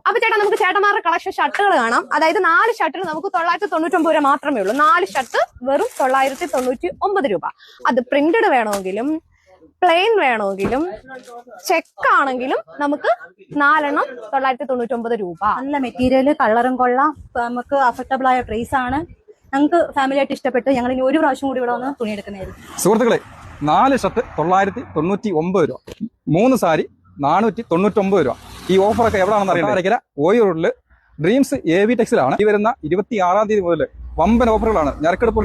അപ്പൊ ചേട്ടാ നമുക്ക് ചേട്ടന്മാരുടെ കളക്ഷൻ ഷർട്ടുകൾ കാണാം. അതായത് 4 ഷർട്ടിന് നമുക്ക് 999 രൂപ മാത്രമേ ഉള്ളൂ. 4 ഷർട്ട് വെറും 999 രൂപ. അത് പ്രിന്റഡ് വേണമെങ്കിലും പ്ലെയിൻ വേണമെങ്കിലും ചെക്ക് ആണെങ്കിലും നമുക്ക് 4 എണ്ണം 999 രൂപ. നല്ല മെറ്റീരിയൽ, കളറും കൊള്ളാം, നമുക്ക് അഫോർഡബിൾ ആയ പ്രൈസ് ആണ്. ഞങ്ങൾക്ക് ഫാമിലി ആയിട്ട് ഇഷ്ടപ്പെട്ട് ഞങ്ങൾ ഇനി ഒരു പ്രാവശ്യം കൂടി ഇവിടെ വന്ന് തുണിയെടുക്കുന്നതായിരുന്നു. സുഹൃത്തുക്കളെ, 4 ഷർട്ട് 999 രൂപ, 3 സാരി 499 രൂപ. ഈ ഓഫറൊക്കെ എവിടെയാണെന്ന് അറിയാം. ഓയി റോഡില് ഡ്രീംസ് AV ടെക്സിലാണ്. ഈ വരുന്ന 26-ാം തീയതി മുതൽ വമ്പൻ ഓഫറുകളാണ്. ഞരക്കെടുപ്പ്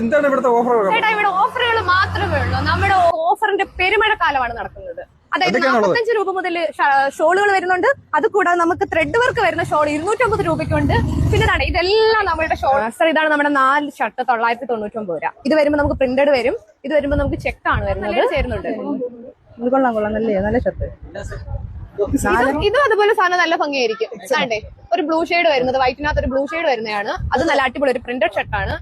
എന്താണ് ഇവിടുത്തെ ഓഫറുകൾ? ഇവിടെ ഓഫറുകൾ മാത്രമേ ഉള്ളൂ. നമ്മുടെ ഓഫറിന്റെ പെരുമഴക്കാലമാണ് നടക്കുന്നത്. അതായത് 45 രൂപ മുതൽ ഷോളുകൾ വരുന്നുണ്ട്. അത് കൂടാതെ നമുക്ക് ത്രെഡ് വർക്ക് വരുന്ന ഷോൾ 250 രൂപയ്ക്കുണ്ട്. പിന്നെ ഇതെല്ലാം നമ്മുടെ ഷോൾ. സർ, ഇതാണ് നമ്മുടെ 4 ഷർട്ട് 999 രൂപ. ഇത് വരുമ്പോൾ നമുക്ക് പ്രിന്റഡ് വരും. ഇത് വരുമ്പോൾ നമുക്ക് ചെക്ക് ആണ് വരുന്നത്. ചേരുന്നുണ്ട്. കൊള്ളാം കൊള്ളാം, നല്ല ഷർട്ട്. ഇതും അതുപോലെ സാധനം നല്ല ഭംഗിയായിരിക്കും. അതെ, ഒരു ബ്ലൂ ഷെയ്ഡ് വരുന്നത്, വൈറ്റിനകത്ത് ഒരു ബ്ലൂ ഷെയ്ഡ് വരുന്നതാണ്. അത് നല്ല അടിപൊളി ഒരു പ്രിന്റഡ് ഷർട്ടാണ്.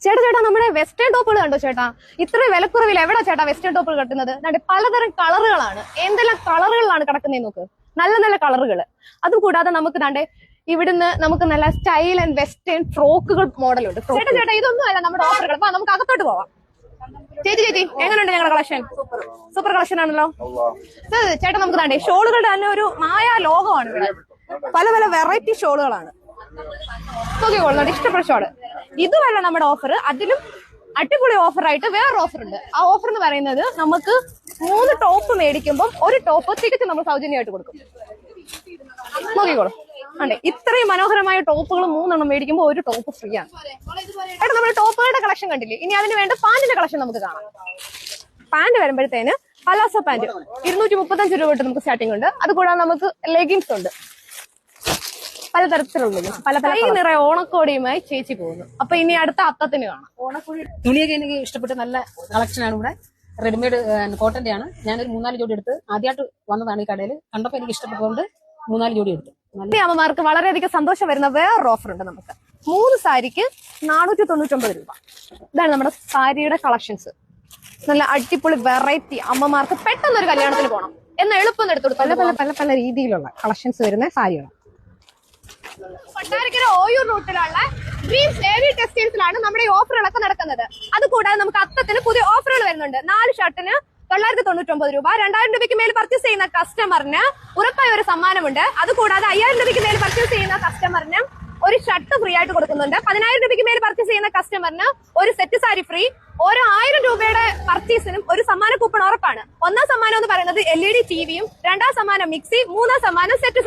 ചേട്ടാ നമ്മുടെ വെസ്റ്റേൺ ടോപ്പുകൾ കണ്ടോ ചേട്ടാ? ഇത്ര വിലക്കുറവിൽ എവിടെ ചേട്ടാ വെസ്റ്റേൺ ടോപ്പുകൾ കിട്ടുന്നത്? പലതരം കളറുകളാണ്. എന്തെല്ലാം കളറുകളിലാണ് കിടക്കുന്നത് നോക്ക്. നല്ല നല്ല കളറുകൾ. അതും കൂടാതെ നമുക്ക് ഇവിടുന്ന് നമുക്ക് നല്ല സ്റ്റൈൽ ആൻഡ് വെസ്റ്റേൺ ഫ്രോക്കുകൾ മോഡലുണ്ട്. ചേട്ടാ ഇതൊന്നും അല്ല നമ്മുടെ ഓഫറുകൾ. അപ്പൊ നമുക്ക് അകത്തോട്ട് പോവാം. ചേച്ചി എങ്ങനെയുണ്ട് ഞങ്ങളുടെ കളക്ഷൻ? സൂപ്പർ കളക്ഷൻ ആണല്ലോ ചേട്ടാ. നമുക്ക് ഷോളുകളുടെ തന്നെ ഒരു മായാ ലോകമാണ് ഇവിടെ. പല പല വെറൈറ്റി ഷോളുകളാണ്. നോക്കിക്കൊള്ളുന്നുണ്ട് ഇഷ്ടപ്പെട്ട ഷോള്. ഇതുമല്ല നമ്മുടെ ഓഫർ. അതിലും അടിപൊളി ഓഫറായിട്ട് വേറൊരു ഓഫർ ഉണ്ട്. ആ ഓഫർ എന്ന് പറയുന്നത് നമുക്ക് 3 ടോപ്പ് മേടിക്കുമ്പോൾ ഒരു ടോപ്പ് തികച്ചും നമ്മൾ സൗജന്യമായിട്ട് കൊടുക്കും. നോക്കിക്കോളൂ. ഇത്രയും മനോഹരമായ ടോപ്പുകൾ 3 എണ്ണം മേടിക്കുമ്പോൾ ഒരു ടോപ്പ് ഫ്രീ ആണ്. ഏട്ടാ നമ്മൾ ടോപ്പുകളുടെ കളക്ഷൻ കണ്ടില്ലേ? ഇനി അതിന് വേണ്ട പാന്റിന്റെ കളക്ഷൻ നമുക്ക് കാണാം. പാന്റ് വരുമ്പോഴത്തേന് പലാസോ പാന്റ് 235 രൂപ തൊട്ട് നമുക്ക് സ്റ്റാർട്ടിംഗ് ഉണ്ട്. അതുകൂടാതെ നമുക്ക് ലെഗിൻസ് ഉണ്ട്. പലതരത്തിലുള്ളത് പല നിറയെ ഓണക്കോടിയുമായി ചേച്ചി പോകുന്നു. അപ്പൊ ഇനി അടുത്ത അത്തത്തിന് കാണാം. ഓണക്കോടി തുണിയൊക്കെ എനിക്ക് ഇഷ്ടപ്പെട്ട് നല്ല കളക്ഷനാണ്. ഇവിടെ റെഡിമെയ്ഡ് കോട്ടന്റെ ആണ്. ഞാനൊരു 3-4 ജോഡി എടുത്ത് ആദ്യമായിട്ട് വന്നതാണ് ഈ കടയിൽ. കണ്ടപ്പോൾ എനിക്ക് ഇഷ്ടപ്പെട്ടതുകൊണ്ട് 3-4 ജോഡി എടുത്തു. അമ്മമാർക്ക് വളരെയധികം സന്തോഷം വരുന്ന വേറൊരു ഓഫർ ഉണ്ട് നമുക്ക്. 3 സാരിക്ക് 499 രൂപ. ഇതാണ് നമ്മുടെ സാരിയുടെ കളക്ഷൻസ്. നല്ല അടിപൊളി വെറൈറ്റി. അമ്മമാർക്ക് പെട്ടെന്നൊരു കല്യാണത്തിന് പോകണം എന്ന് എളുപ്പം എടുത്തു പല പല പല പല രീതിയിലുള്ള കളക്ഷൻസ് വരുന്ന സാരികളാണ്. കൊട്ടാരക്കര ഓയൂർ റൂട്ടിലുള്ള ഡ്രീംസ് AV ടെക്സ്റ്റൈൽസിലാണ് നമ്മുടെ ഈ ഓഫറുകളൊക്കെ നടക്കുന്നത്. അതുകൂടാതെ നമുക്ക് അത്തത്തിന് പുതിയ ഓഫറുകൾ വരുന്നുണ്ട്. 4 ഷർട്ടിന് 999 രൂപ. 2000 രൂപയ്ക്ക് മേൽ പർച്ചേസ് ചെയ്യുന്ന കസ്റ്റമറിന് ഉറപ്പായ ഒരു സമ്മാനമുണ്ട്. അതുകൂടാതെ 5000 രൂപയ്ക്ക് മേൽ പർച്ചേസ് ചെയ്യുന്ന കസ്റ്റമറിന് ഒരു ഷർട്ട് ഫ്രീ ആയിട്ട് കൊടുക്കുന്നുണ്ട്. 10000 രൂപയ്ക്ക് മേൽ പർച്ചേസ് ചെയ്യുന്ന കസ്റ്റമറിന് ഒരു സെറ്റ് സാരി ഫ്രീ. ഓരോ 1000 രൂപയുടെ പർച്ചേസിനും ഒരു സമ്മാന കൂപ്പൺ ഉറപ്പാണ്. 1ാം സമ്മാനം എന്ന് പറയുന്നത് LED TV യും, 2ാം സമ്മാനം മിക്സി, 3ാം സമ്മാനം സെറ്റ്